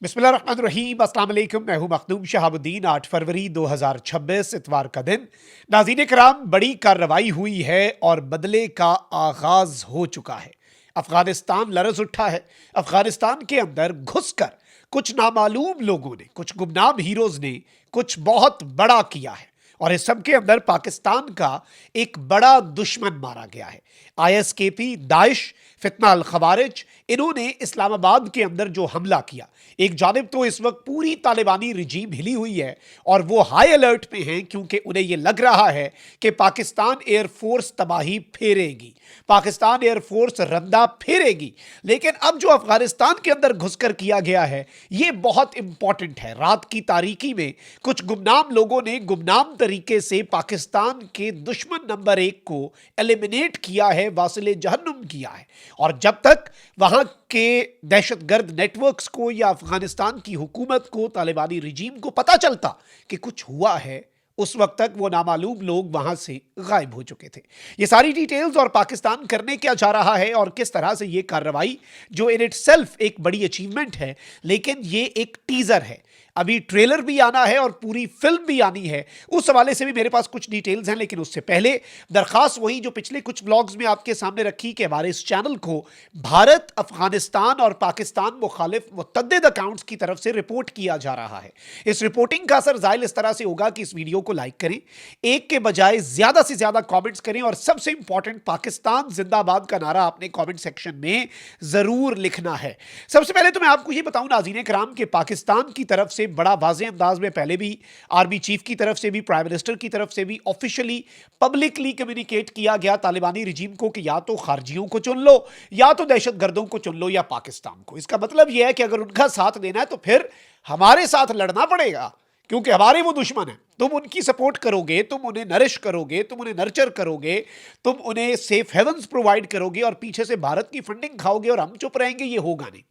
बिस्मिल्लाहिर्रहमानिर्रहीम, अस्सलाम वालेकुम। मैं हूं मखदूम शहाबुद्दीन। 8 फरवरी 2026 इतवार का दिन। नाज़रीन कराम, बड़ी कार्रवाई हुई है और बदले का आगाज हो चुका है। अफगानिस्तान लरज़ उठा है। अफगानिस्तान के अंदर घुसकर कुछ नामालूम लोगों ने, कुछ गुमनाम हीरोज ने कुछ बहुत बड़ा किया है और इस सब के अंदर पाकिस्तान का एक बड़ा दुश्मन मारा गया है। ISKP, दाइश, फितना अल खवारिज, इन्होंने इस्लामाबाद के अंदर जो हमला किया, एक जानिब तो इस वक्त पूरी तालिबानी रिजीम हिली हुई है और वो हाई अलर्ट पे हैं क्योंकि उन्हें ये लग रहा है कि पाकिस्तान एयरफोर्स तबाही फेरेगी, पाकिस्तान एयरफोर्स रंदा फेरेगी। लेकिन अब जो अफगानिस्तान के अंदर घुसकर किया गया है ये बहुत इंपॉर्टेंट है। रात की तारीकी में कुछ गुमनाम लोगों ने गुमनाम तरीके से पाकिस्तान के दुश्मन नंबर 1 को एलिमिनेट किया है, वासिले जहन्नुम किया है। और जब तक वहां के दहशतगर्द नेटवर्क्स को या अफगानिस्तान की हुकूमत को, तालिबानी रिजीम को पता चलता कि कुछ हुआ है, उस वक्त तक वो नामालूम लोग वहां से गायब हो चुके थे। ये सारी डिटेल्स और पाकिस्तान करने क्या जा रहा है और किस तरह से ये कार्रवाई, जो इन इटसेल्फ एक बड़ी अचीवमेंट है, लेकिन ये एक टीजर है, अभी ट्रेलर भी आना है और पूरी फिल्म भी आनी है, उस हवाले से भी मेरे पास कुछ डिटेल्स हैं। लेकिन उससे पहले दरखास्त वही जो पिछले कुछ ब्लॉग्स में आपके सामने रखी कि हमारे इस चैनल को भारत, अफगानिस्तान और पाकिस्तान मुखालिफ मुतअद्दिद अकाउंट्स की तरफ से रिपोर्ट किया जा रहा है। इस रिपोर्टिंग का असर ज़ाहिर इस तरह से होगा कि इस वीडियो को लाइक करें, एक के बजाय ज़्यादा से ज़्यादा कॉमेंट्स करें और सबसे इंपॉर्टेंट, पाकिस्तान जिंदाबाद का नारा आपने कॉमेंट सेक्शन में ज़रूर लिखना है। सबसे पहले तो मैं आपको ये बताऊं नाज़रीन कराम कि पाकिस्तान की तरफ से बड़ा वाज़ेह अंदाज में पहले भी आर्मी चीफ की तरफ से भी, प्राइम मिनिस्टर की तरफ से भी ऑफिशियली पब्लिकली कम्युनिकेट किया गया तालिबानी रिजीम को कि या तो खारजियों को चुन लो, या तो दहशतगर्दों को चुन लो, या पाकिस्तान को। इसका मतलब यह है कि अगर उनका साथ देना है तो फिर हमारे साथ लड़ना पड़ेगा, क्योंकि हमारे वो दुश्मन है। तुम उनकी सपोर्ट करोगे, तुम उन्हें नरिश करोगे, तुम उन्हें नर्चर करोगे, तुम उन्हें सेफ हेवंस प्रोवाइड करोगे और पीछे से भारत की फंडिंग खाओगे और हम चुप रहेंगे, ये होगा नहीं।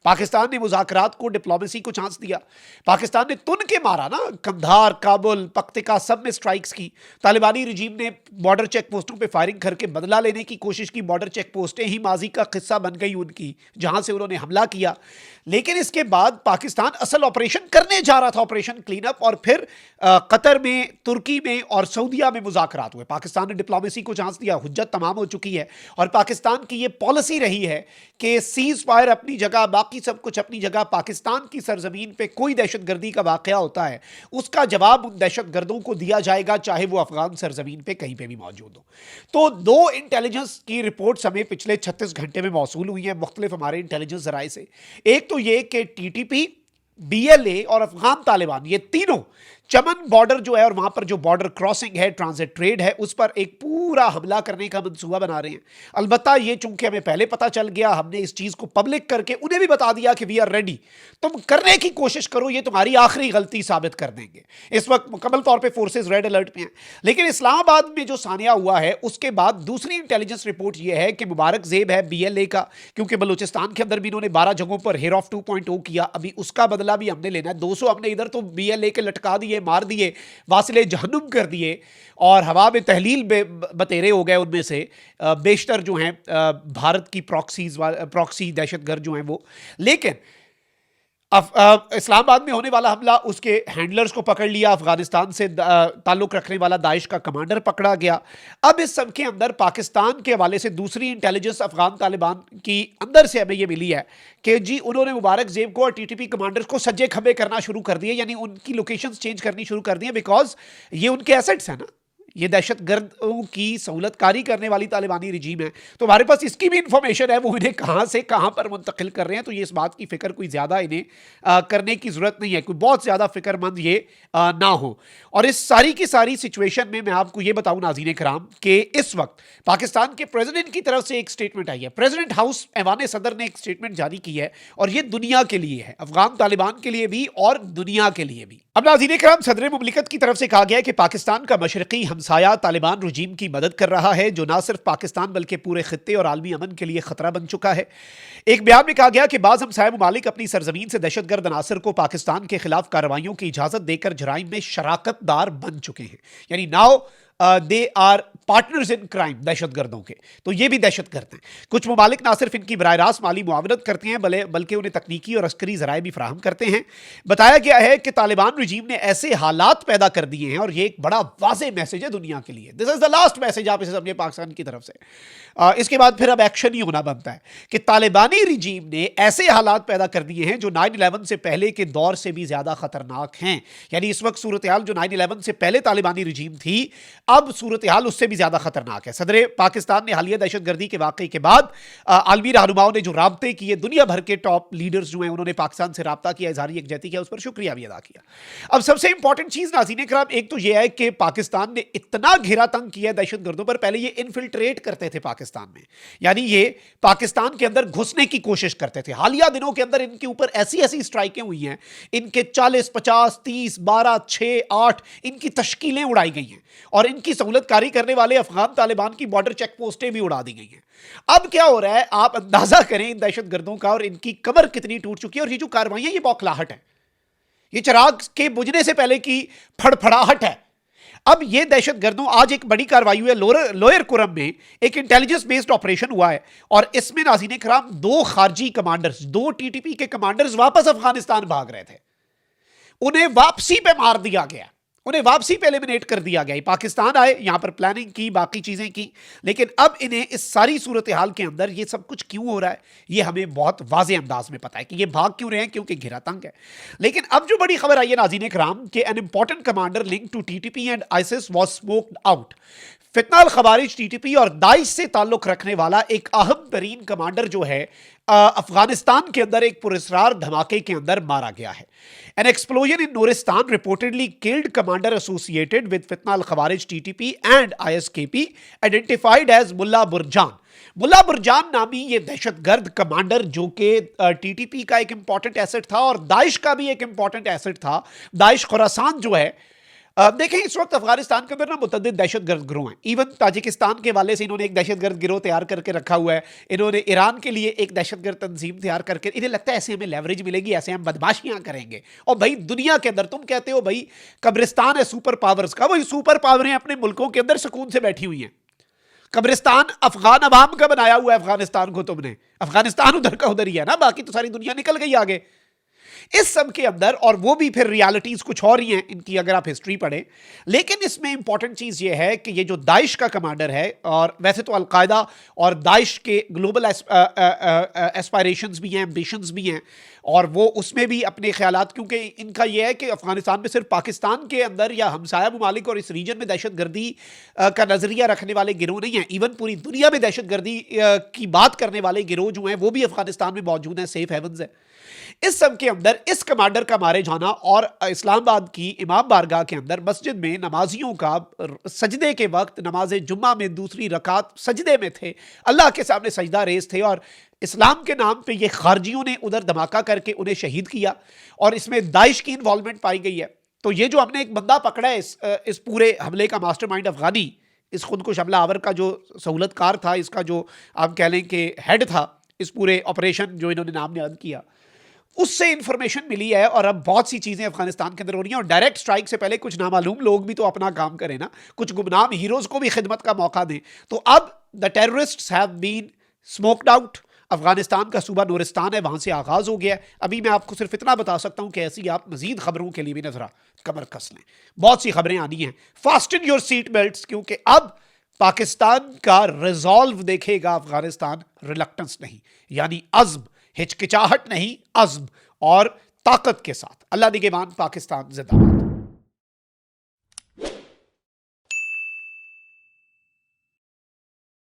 पाकिस्तान ने मुज़ाकरात को, डिप्लोमेसी को चांस दिया। पाकिस्तान ने तुन के मारा ना, कंधार, काबुल, पख्तिका, सब में स्ट्राइक्स की। तालिबानी रिजीम ने बॉर्डर चेक पोस्टों पे फायरिंग करके बदला लेने की कोशिश की। बॉर्डर चेक पोस्टें ही माजी का किस्सा बन गई उनकी, जहां से उन्होंने हमला किया। लेकिन इसके बाद पाकिस्तान असल ऑपरेशन करने जा रहा था, ऑपरेशन क्लीन अप, और फिर कतर में, तुर्की में और सऊदिया में मुज़ाकरात हुए। पाकिस्तान ने डिप्लोमेसी को चांस दिया, हुज्जत तमाम हो चुकी है और पाकिस्तान की ये पॉलिसी रही है कि सीज फायर अपनी जगह, बाकी सब कुछ अपनी जगह। पाकिस्तान की सरजमीन पे कोई दहशतगर्दी का वाकया होता है, उसका जवाब उन दहशतगर्दों को दिया जाएगा, चाहे वो अफगान सरजमीन पे कहीं पे भी मौजूद हो। तो 2 इंटेलिजेंस की रिपोर्ट्स हमें पिछले 36 घंटे में मौसूल हुई हैं मुख्तलिफ हमारे इंटेलिजेंस जराए से। एक तो ये कि TTP, BLA और अफगान तालिबान, ये तीनों चमन बॉर्डर जो है और वहां पर जो बॉर्डर क्रॉसिंग है, ट्रांजिट ट्रेड है, उस पर एक पूरा हमला करने का मंसूबा बना रहे हैं। अलबत्ता ये चूंकि हमें पहले पता चल गया, हमने इस चीज को पब्लिक करके उन्हें भी बता दिया कि वी आर रेडी, तुम करने की कोशिश करो, ये तुम्हारी आखिरी गलती साबित कर देंगे। इस वक्त मुकम्मल तौर पर फोर्सेज रेड अलर्ट पे हैं। लेकिन इस्लामाबाद में जो सानिया हुआ है, उसके बाद दूसरी इंटेलिजेंस रिपोर्ट यह है कि मुबारक जेब है BLA का, क्योंकि बलूचिस्तान के अंदर भी इन्होंने 12 जगहों पर हेयर ऑफ 2.0 किया। अभी उसका बदला भी हमने लेना है। 200 हमने इधर तो BLA के लटका दिए, मार दिए, वासिले जहन्नुम कर दिए और हवा में तहलील बतेरे हो गए। उनमें से बेशतर जो हैं भारत की प्रॉक्सी दहशतगर्द जो हैं वो। लेकिन इस्लामाबाद में होने वाला हमला, उसके हैंडलर्स को पकड़ लिया, अफगानिस्तान से ताल्लुक रखने वाला दाइश का कमांडर पकड़ा गया। अब इस सब के अंदर पाकिस्तान के हवाले से दूसरी इंटेलिजेंस अफगान तालिबान की अंदर से हमें ये मिली है कि जी उन्होंने मुबारक जेब को और TTP कमांडर्स को सज्जे खबे करना शुरू कर दिए, यानी उनकी लोकेशंस चेंज करनी शुरू कर दी, बिकॉज ये उनके एसेट्स हैं ना, ये दहशतगर्दों की सहूलतकारी करने वाली तालिबानी रिजीम है। तो हमारे पास इसकी भी इंफॉर्मेशन है, वो इन्हें कहाँ से कहाँ पर मुंतकिल कर रहे हैं। तो ये इस बात की फिक्र कोई ज़्यादा इन्हें करने की ज़रूरत नहीं है, कोई बहुत ज़्यादा फिक्रमंद ये ना हो। और इस सारी की सारी सिचुएशन में मैं आपको ये बताऊं नाज़रीन कराम कि इस वक्त पाकिस्तान के प्रेसिडेंट की तरफ से एक स्टेटमेंट आई है। प्रेसिडेंट हाउस ऐवान सदर ने एक स्टेटमेंट जारी की है और ये दुनिया के लिए है, अफगान तालिबान के लिए भी और दुनिया के लिए भी। अब नाज़रीन कराम, सदर मुमलिकत की तरफ से कहा गया है कि पाकिस्तान का मशरकी हमसाया तालिबान रजीम की मदद कर रहा है, जो ना सिर्फ पाकिस्तान बल्कि पूरे खित्ते और आलमी अमन के लिए खतरा बन चुका है। एक बयान में कहा गया कि बाज़ हमसाया ममालिक अपनी सरजमीन से दहशतगर्द अनासर को पाकिस्तान के खिलाफ कार्रवाइयों की इजाजत देकर जराइम में शराकतदार बन चुके हैं। यानी now they are partners in crime, दहशतगर्दों के, तो ये भी दहशतगर्द हैं। कुछ ममालिक ना सिर्फ इनकी बराह रास्त माली मुआवनत करते हैं बल्कि उन्हें तकनीकी और अस्करी जराए भी फराहम करते हैं। बताया गया है कि तालिबान रजीम ने ऐसे हालात पैदा कर दिए हैं, और ये एक बड़ा वाज़ेह मैसेज है दुनिया के लिए, this is the last message आप इसे समझिए पाकिस्तान की तरफ से। इसके बाद फिर अब एक्शन ही होना बनता है कि तालिबानी रजीम ने ऐसे हालात पैदा कर दिए हैं जो 9/11 से पहले के दौर से भी ज्यादा खतरनाक हैं। यानी इस वक्त सूरत हाल जो 9/11 से पहले तालिबानी रजीम थी, अब सूरत हाल उससे भी ज्यादा खतरनाक है। सदर पाकिस्तान ने हालिया दहशतगर्दी के वाकई के बाद आलमी रहनुमाओं ने जो राब्ते किए, दुनिया भर के टॉप लीडर्स जो हैं उन्होंने पाकिस्तान से राब्ता किया, इज़हार यकजहती किया, उस पर शुक्रिया भी अदा किया। अब सबसे इंपॉर्टेंट चीज नाज़रीन किराम एक तो यह है कि पाकिस्तान ने इतना घेरा तंग किया दहशतगर्दों पर, पहले ये इनफिल्ट्रेट करते थे पाकिस्तान में, यानी ये पाकिस्तान के अंदर घुसने की कोशिश करते थे। हालिया दिनों के अंदर इनके ऊपर ऐसी ऐसी स्ट्राइकें हुई हैं, इनके 40, 50, 30, 12, 6, 8 इनकी तश्कीलें उड़ाई गई हैं, और इनकी सहूलतकारी करने वाले अफगान तालिबान की बॉर्डर चेक पोस्टें भी उड़ा दी गई हैं। अब क्या हो रहा है, आप अंदाजा करें इन दहशतगर्दों का, और इनकी कमर कितनी टूट चुकी है। और ये जो कार्रवाइयां, ये बौखलाहट है, ये चिराग के बुझने से पहले की फड़फड़ाहट है। अब ये दहशतगर्दों, आज एक बड़ी कार्रवाई हुई है लोअर कुरम में, एक इंटेलिजेंस बेस्ड ऑपरेशन हुआ है, और इसमें नाज़रीन किराम 2 खारजी कमांडर्स, 2 टीटीपी के कमांडर्स वापस अफगानिस्तान भाग रहे थे, उन्हें वापसी पे मार दिया गया, उन्हें वापसी पे एलिमिनेट कर दिया गया। पाकिस्तान आए, यहां पर प्लानिंग की, बाकी चीजें की, लेकिन अब इन्हें इस सारी सूरत हाल के अंदर ये सब कुछ क्यों हो रहा है, ये हमें बहुत वाज़ेह अंदाज में पता है कि ये भाग क्यों रहे हैं, क्योंकि घेरा तंग है। लेकिन अब जो बड़ी खबर आई है नाज़रीन इकराम कि an important commander link to TTP and ISIS was smoked out. फितना अल खवारिज, टीटीपी और दाइश से ताल्लुक रखने वाला एक अहम तरीन कमांडर जो है अफगानिस्तान के अंदर एक पुरस्कार धमाके के अंदर मारा गया है। An explosion in Nuristan reportedly killed commander associated with फितना अल खवारिज TTP and ISKP identified as Mullah Burjan. Mullah Burjan नामी ये दहशतगर्द कमांडर जो कि टीटीपी का एक इंपॉर्टेंट एसेट था और दाइश का भी एक इंपॉर्टेंट एसेट था। दाइश खुरासान जो है, देखें इस वक्त अफगानिस्तान के अंदर ना मुतअद्दिद दहशतगर्द गिरोह हैं। इवन ताजिकिस्तान के वाले से इन्होंने एक दहशतगर्द गिरोह तैयार करके रखा हुआ है, इन्होंने ईरान के लिए एक दहशतगर्द तंजीम तैयार करके, इन्हें लगता है ऐसे हमें लेवरेज मिलेगी, ऐसे हम बदमाशियां करेंगे। और भाई दुनिया के अंदर तुम कहते हो भाई कब्रिस्तान है सुपर पावर्स का, वही सुपर पावरें अपने मुल्कों के अंदर सुकून से बैठी हुई हैं। कब्रिस्तान अफगान अवाम का बनाया हुआ है अफगानिस्तान को तुमने, अफगानिस्तान उधर का उधर ही है ना, बाकी तो सारी दुनिया निकल गई आगे इस सब के अंदर। और वो भी फिर रियलिटीज कुछ और ही हैं इनकी अगर आप हिस्ट्री पढ़ें। लेकिन इसमें इंपॉर्टेंट चीज ये है कि ये जो दाइश का कमांडर है, और वैसे तो अलकायदा और दाइश के ग्लोबल एस्पायरेशंस भी हैं, एम्बिशंस भी हैं, और वो उसमें भी अपने ख्यालात, क्योंकि इनका यह है कि अफगानिस्तान में सिर्फ पाकिस्तान के अंदर या हमसाया ममालिक और इस रीजन में दहशतगर्दी का नजरिया रखने वाले गिरोह नहीं है, इवन पूरी दुनिया में दहशतगर्दी की बात करने वाले गिरोह जो हैं वो भी अफगानिस्तान में मौजूद हैं, सेफ हेवंस है। इस सब के अंदर इस कमांडर का मारे जाना, और इस्लामाबाद की इमाम बारगाह के अंदर मस्जिद में नमाजियों का सजदे के वक्त, नमाज जुम्मा में दूसरी रकात सजदे में थे, अल्लाह के सामने सजदा रेज थे, और इस्लाम के नाम पे ये खारजियों ने उधर धमाका करके उन्हें शहीद किया, और इसमें दाइश की इन्वॉल्वमेंट पाई गई है। तो ये जो हमने एक बंदा पकड़ा है इस पूरे हमले का मास्टरमाइंड अफगानी, इस खुदकुश हमला आवर का जो सहूलतकार था, इसका जो आप कह लें कि हेड था इस पूरे ऑपरेशन जो इन्होंने नाम याद किया, उससे इंफॉर्मेशन मिली है। और अब बहुत सी चीजें अफगानिस्तान के अंदर हो रही हैं, और डायरेक्ट स्ट्राइक से पहले कुछ नामालूम लोग भी तो अपना काम करें ना, कुछ गुमनाम हीरोज को भी खिदमत का मौका दें। तो अब the terrorists have been smoked out. Afghanistan का सूबा नूरिस्तान है, वहां से आगाज हो गया। अभी मैं आपको सिर्फ इतना बता सकता हूं कि ऐसी आप मजीद खबरों के लिए भी नजरा कमर कस लें, बहुत सी खबरें आनी हैं। फास्टन योर सीट बेल्ट्स, क्योंकि अब पाकिस्तान का रिजॉल्व देखेगा अफगानिस्तान, रिलक्टेंस नहीं, यानी अज़्म, हिचकिचाहट नहीं, अज़्म और ताकत के साथ। अल्लाह निगहबान, पाकिस्तान जिंदाबाद।